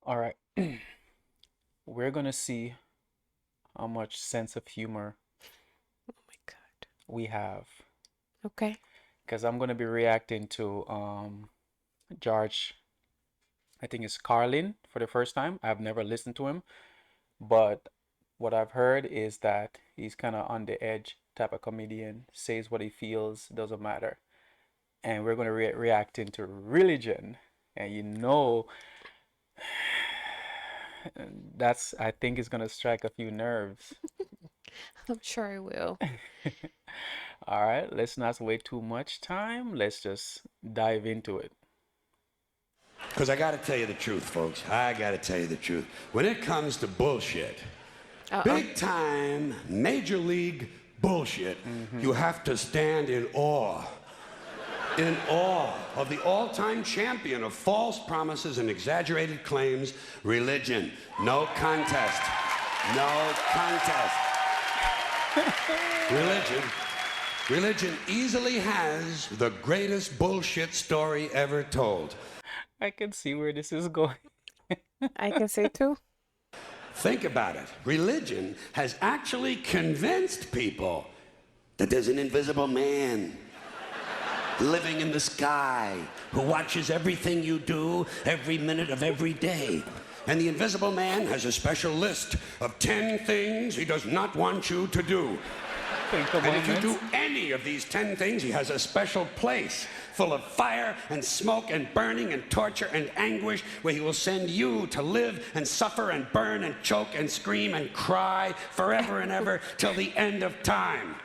All right. We're gonna see how much sense of humor Oh my God. we have. Okay. Because I'm gonna be reacting to George, I think it's Carlin for the first time. I've never listened to him, but what I've heard is that he's kind of on the edge type of comedian, says what he feels, doesn't matter. And we're gonna react into religion. And that's I think is gonna strike a few nerves. I'm sure I will. All right, let's not wait too much time. Let's just dive into it. Because I got to tell you the truth, folks. I got to tell you the truth. When it comes to bullshit, Uh-oh. big time, major league bullshit, you have to stand in awe of the all-time champion of false promises and exaggerated claims, religion. No contest. No contest. Religion. Religion easily has the greatest bullshit story ever told. I can see where this is going. I can say too. Think about it. Religion has actually convinced people that there's an invisible man living in the sky who watches everything you do every minute of every day. And the invisible man has a special list of 10 things he does not want you to do. Think a And if you moment. do any of these 10 things, he has a special place full of fire and smoke and burning and torture and anguish where he will send you to live and suffer and burn and choke and scream and cry forever and ever till the end of time.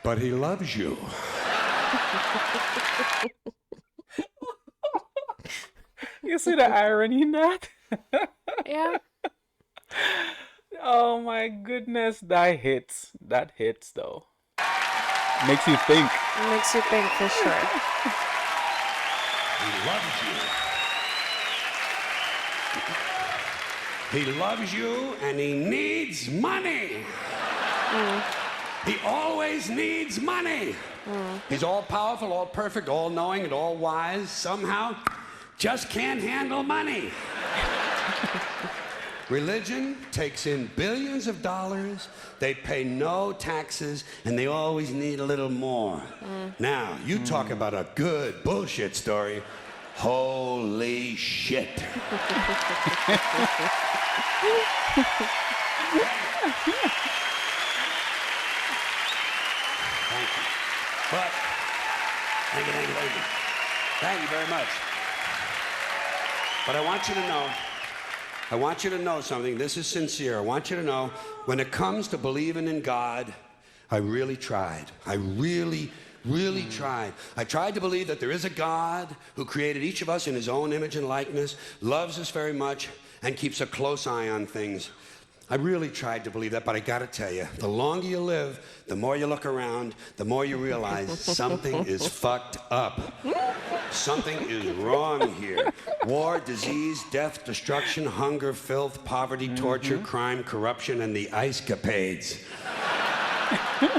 But he loves you. You see the irony in that? Yeah. Oh my goodness, that hits. That hits though. Makes you think. It makes you think for sure. He loves you. He loves you and he needs money. He always needs money. He's all powerful, all perfect, all knowing, and all wise. Somehow, just can't handle money. Religion takes in billions of dollars, they pay no taxes, and they always need a little more. Now, you talk about a good bullshit story. Holy shit. Thank you. But, thank you. Thank you very much. But I want you to know something. This is sincere. I want you to know, when it comes to believing in God, I really tried. I really tried. I tried to believe that there is a God who created each of us in his own image and likeness, loves us very much, and keeps a close eye on things. I really tried to believe that, but I gotta tell you, the longer you live, the more you look around, the more you realize something is fucked up. Something is wrong here. War, disease, death, destruction, hunger, filth, poverty, torture, crime, corruption, and the ice capades.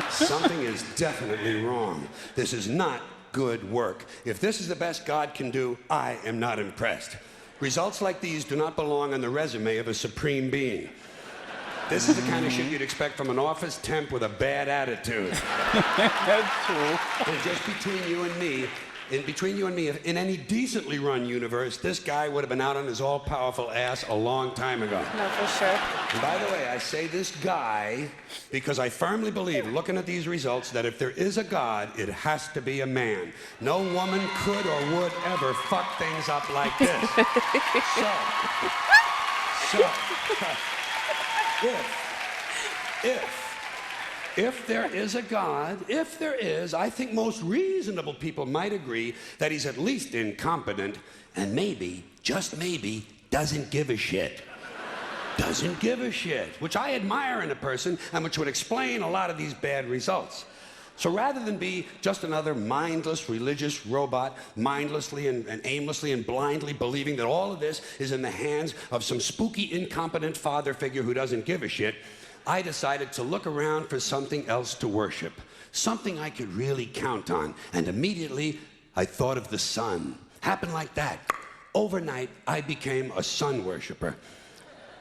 Something is definitely wrong. This is not good work. If this is the best God can do, I am not impressed. Results like these do not belong on the resume of a supreme being. This is the kind of shit you'd expect from an office temp with a bad attitude. That's true. And just between you and me, in any decently run universe, this guy would have been out on his all-powerful ass a long time ago. No, for sure. And by the way, I say this guy because I firmly believe, looking at these results, that if there is a God, it has to be a man. No woman could or would ever fuck things up like this. If there is a God, I think most reasonable people might agree that he's at least incompetent and maybe, just maybe, doesn't give a shit. Doesn't give a shit, which I admire in a person and which would explain a lot of these bad results. So rather than be just another mindless religious robot, mindlessly and aimlessly and blindly believing that all of this is in the hands of some spooky, incompetent father figure who doesn't give a shit, I decided to look around for something else to worship, something I could really count on. And immediately, I thought of the sun. Happened like that. overnight, I became a sun worshiper.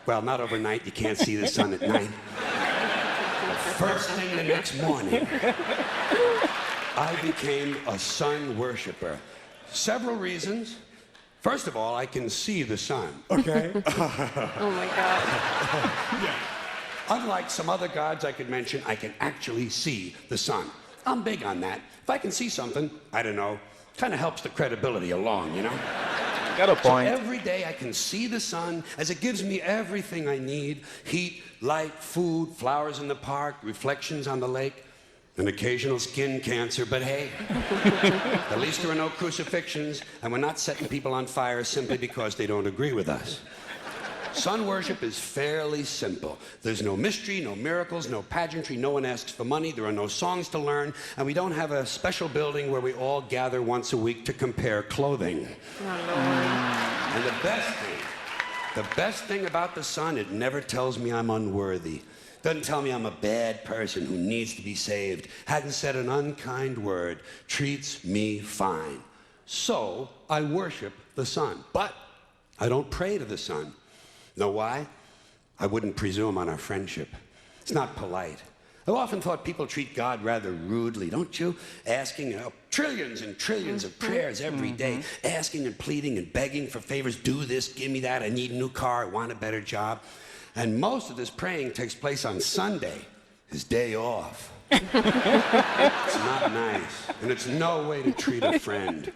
Well, not overnight, you can't see the sun at night. But first thing the next morning, I became a sun worshiper. Several reasons. First of all, I can see the sun, okay? Oh my God. Unlike some other gods I could mention, I can actually see the sun. I'm big on that. If I can see something, I don't know, kind of helps the credibility along, you know? Got a point. So every day I can see the sun as it gives me everything I need: heat, light, food, flowers in the park, reflections on the lake, an occasional skin cancer, but hey, at least there are no crucifixions, and we're not setting people on fire simply because they don't agree with us. Sun worship is fairly simple. There's no mystery, no miracles, no pageantry, no one asks for money, there are no songs to learn, and we don't have a special building where we all gather once a week to compare clothing. Oh, Lord. And the best thing about the sun, it never tells me I'm unworthy. Doesn't tell me I'm a bad person who needs to be saved. Hadn't said an unkind word. Treats me fine. So I worship the sun. But I don't pray to the sun. Know why? I wouldn't presume on our friendship. It's not polite. I've often thought people treat God rather rudely, don't you? Asking trillions and trillions of prayers every day, asking and pleading and begging for favors. Do this, give me that, I need a new car, I want a better job. And most of this praying takes place on Sunday, his day off. It's not nice, and it's no way to treat a friend.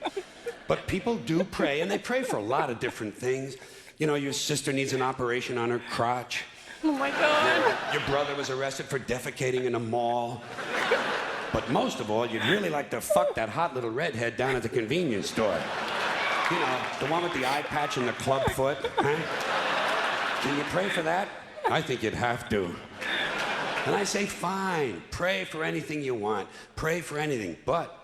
But people do pray, and they pray for a lot of different things. You know, your sister needs an operation on her crotch. Oh my God. Your brother was arrested for defecating in a mall. But most of all, you'd really like to fuck that hot little redhead down at the convenience store. You know, the one with the eye patch and the club foot, huh? Can you pray for that? I think you'd have to. And I say, fine, pray for anything you want. Pray for anything. But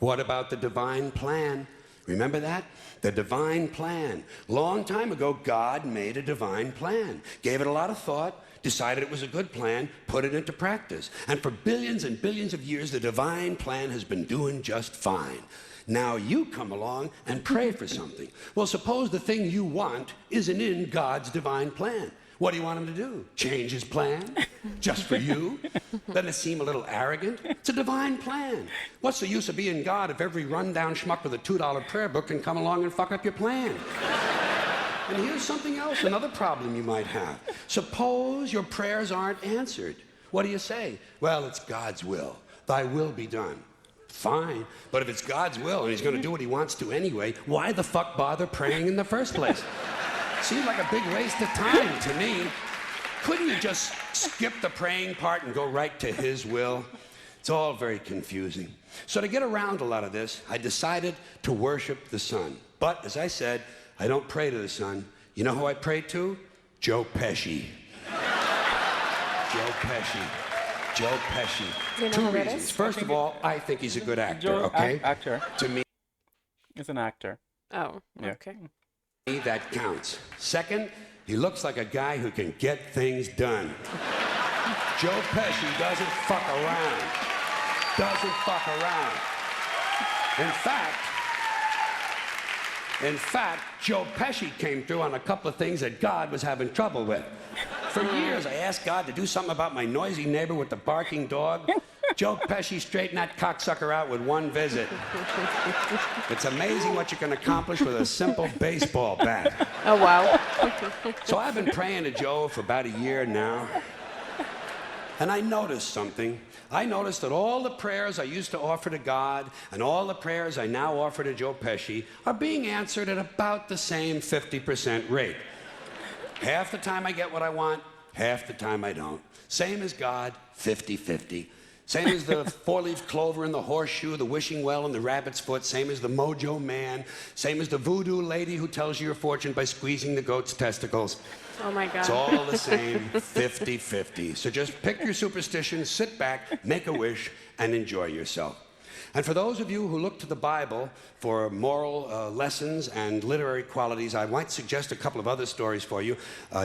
what about the divine plan? Remember that? The divine plan. Long time ago, God made a divine plan. Gave it a lot of thought, decided it was a good plan, put it into practice. And for billions and billions of years, the divine plan has been doing just fine. Now you come along and pray for something. Well, suppose the thing you want isn't in God's divine plan. What do you want him to do? Change his plan? Just for you? Doesn't it seem a little arrogant? It's a divine plan. What's the use of being God if every rundown schmuck with a $2 prayer book can come along and fuck up your plan? And here's something else, another problem you might have. Suppose your prayers aren't answered. What do you say? Well, it's God's will. Thy will be done. Fine, but if it's God's will and he's going to do what he wants to anyway, why the fuck bother praying in the first place? Seems like a big waste of time to me. Couldn't you just skip the praying part and go right to his will? It's all very confusing. So to get around a lot of this, I decided to worship the sun. But as I said, I don't pray to the sun. You know who I pray to? Joe Pesci. Joe Pesci. Joe Pesci. Do you know Two who that reasons. is? First of all, I think he's a good actor, Joe, okay? actor. To me, He's an actor. Oh, Yeah. okay. that counts. Second, he looks like a guy who can get things done. Joe Pesci doesn't fuck around. Doesn't fuck around. In fact, Joe Pesci came through on a couple of things that God was having trouble with. For years, I asked God to do something about my noisy neighbor with the barking dog. Joe Pesci straightened that cocksucker out with one visit. It's amazing what you can accomplish with a simple baseball bat. Oh, wow. So I've been praying to Joe for about a year now. And I noticed something. I noticed that all the prayers I used to offer to God and all the prayers I now offer to Joe Pesci are being answered at about the same 50% rate. Half the time I get what I want, half the time I don't. Same as God, 50-50. Same as the four-leaf clover and the horseshoe, the wishing well and the rabbit's foot. Same as the mojo man. Same as the voodoo lady who tells you your fortune by squeezing the goat's testicles. Oh my God. It's all the same, 50-50. So just pick your superstition, sit back, make a wish, and enjoy yourself. And for those of you who look to the Bible for moral lessons and literary qualities, I might suggest a couple of other stories for you.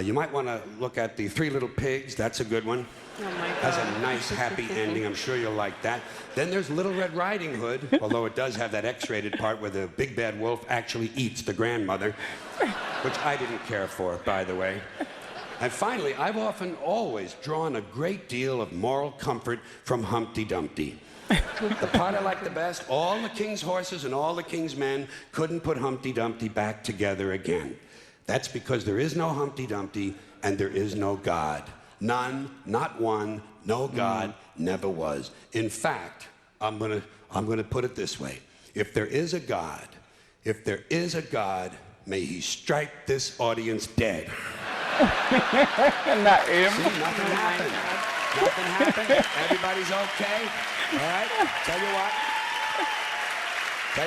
You might want to look at The Three Little Pigs. That's a good one. Oh my Has God. a nice, happy ending. I'm sure you'll like that. Then there's Little Red Riding Hood, although it does have that X-rated part where the big bad wolf actually eats the grandmother, which I didn't care for, by the way. And finally, I've often always drawn a great deal of moral comfort from Humpty Dumpty. The part I like the best, all the king's horses and all the king's men couldn't put Humpty Dumpty back together again. That's because there is no Humpty Dumpty and there is no God. None, not one, no God, never was. In fact, I'm gonna put it this way. If there is a God, may he strike this audience dead. Not him. See, nothing happened. Nothing happened. Everybody's okay. All right? Tell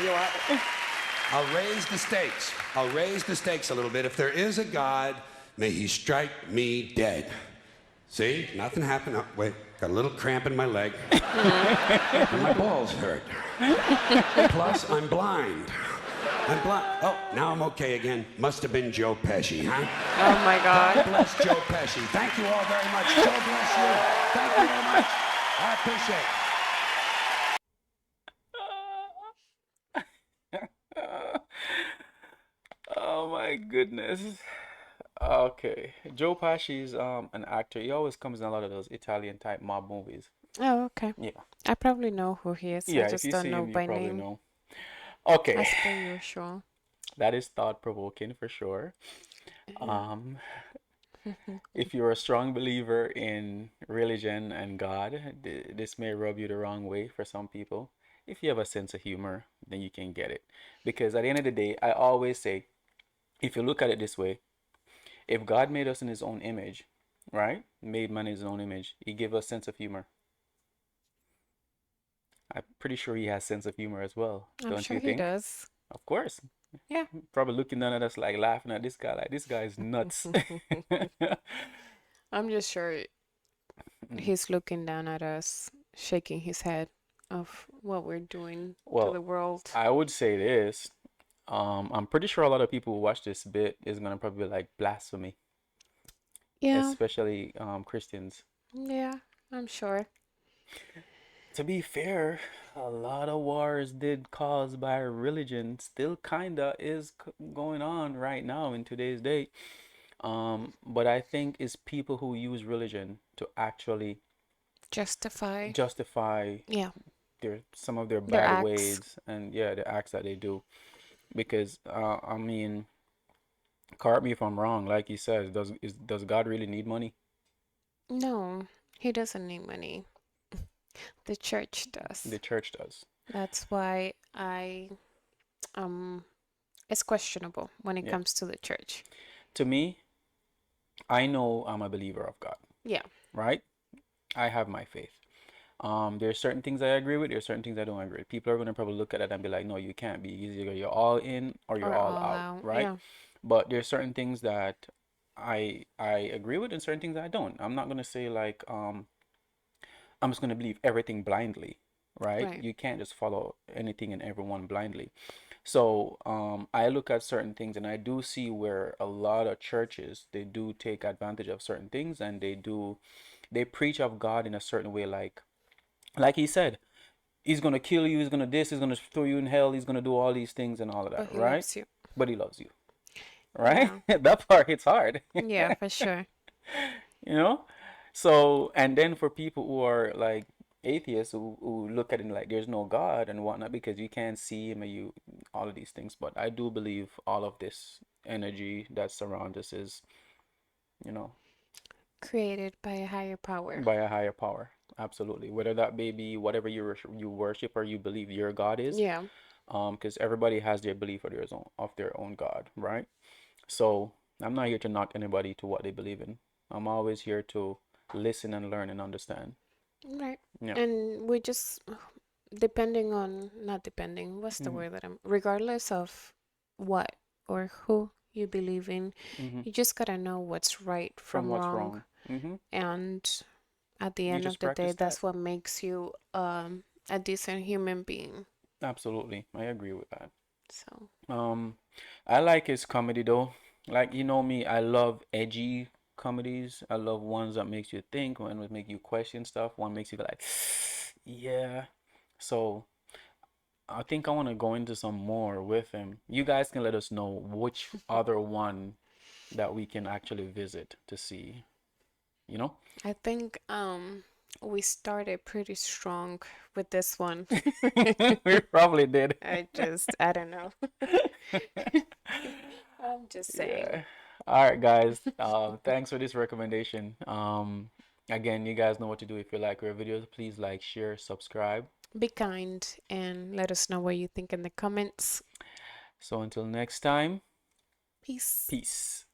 you what. I'll raise the stakes. I'll raise the stakes a little bit. If there is a God, may he strike me dead. See? Nothing happened. Oh, wait. Got a little cramp in my leg. And my balls hurt. Plus, I'm blind. Oh, now I'm okay again. Must have been Joe Pesci, huh? Oh my God God. bless Joe Pesci. Thank you all very much. Joe bless you. Thank you very much. I appreciate it. Oh my goodness. Okay. Joe Pesci's an actor. He always comes in a lot of those Italian type mob movies. Oh, okay. Yeah. I probably know who he is. I Yeah, if just you don't see know him, you by probably name. know. Okay. As per usual. That is thought-provoking for sure. Um, if you're a strong believer in religion and God, this may rub you the wrong way for some people. If you have a sense of humor, then you can get it. Because at the end of the day, I always say, if you look at it this way, if God made us in his own image, right? Made man in his own image, he gave us sense of humor. I'm pretty sure he has sense of humor as well, I'm don't sure you he think? does. Of course. Yeah. Probably looking down at us like laughing at this guy, like this guy is nuts. I'm just sure he's looking down at us, shaking his head of what we're doing to the Well, world. I would say this. I'm pretty sure a lot of people who watch this bit is gonna probably be like blasphemy, Yeah. especially Christians. Yeah, I'm sure. To be fair, a lot of wars did caused by religion still kinda is going on right now in today's day. But I think it's people who use religion to actually Justify. justify Yeah. some of their Their bad acts. ways and yeah, the acts that they do. Because I mean, correct me if I'm wrong, like you said, does God really need money? No, he doesn't need money. The church does. The church does. That's why it's questionable when it Yeah. comes to the church. To me, I know I'm a believer of God, Yeah. right? I have my faith. There's certain things I agree with, there's certain things I don't agree with. People are gonna probably look at it and be like, no, you can't be. Either you're all in or you're Or all all out, out. right? Yeah. But there's certain things that I agree with and certain things I don't. I'm not gonna say like I'm just gonna believe everything blindly, right? Right. You can't just follow anything and everyone blindly. So I look at certain things and I do see where a lot of churches they do take advantage of certain things and they preach of God in a certain way, like he said, he's gonna kill you, he's gonna throw you in hell, he's gonna do all these things and all of But that, he right? loves you. But he loves you, right? Yeah. That part hits hard. Yeah, for sure. You know? So, and then for people who are like atheists who look at it like there's no God and whatnot because you can't see him and you all of these things. But I do believe all of this energy that surrounds us is, you know, Created by a higher power. by a higher power. Absolutely. Whether that may be whatever you worship or you believe your God is. Yeah. Because everybody has their belief of their own God, right? So I'm not here to knock anybody to what they believe in. I'm always here to listen and learn and understand. Right. Yeah. And we just, depending on, not depending, what's the Mhm. word that regardless of what or who you believe in, Mhm. you just gotta know what's right From from what's wrong. wrong. Mhm. And at the You end just of the day, practice that. that's what makes you a decent human being. Absolutely. I agree with that. So, I like his comedy though. Like you know me, I love edgy comedies. I love ones that makes you think, one that make you question stuff, one makes you go like, yeah. So I think I want to go into some more with him. You guys can let us know which other one that we can actually visit to see, you know? I think we started pretty strong with this one. We probably did. I don't know. I'm just saying. Yeah. All right, guys. Thanks for this recommendation. Again, you guys know what to do. If you like our videos, please like, share, subscribe. Be kind and let us know what you think in the comments. So until next time, Peace. peace.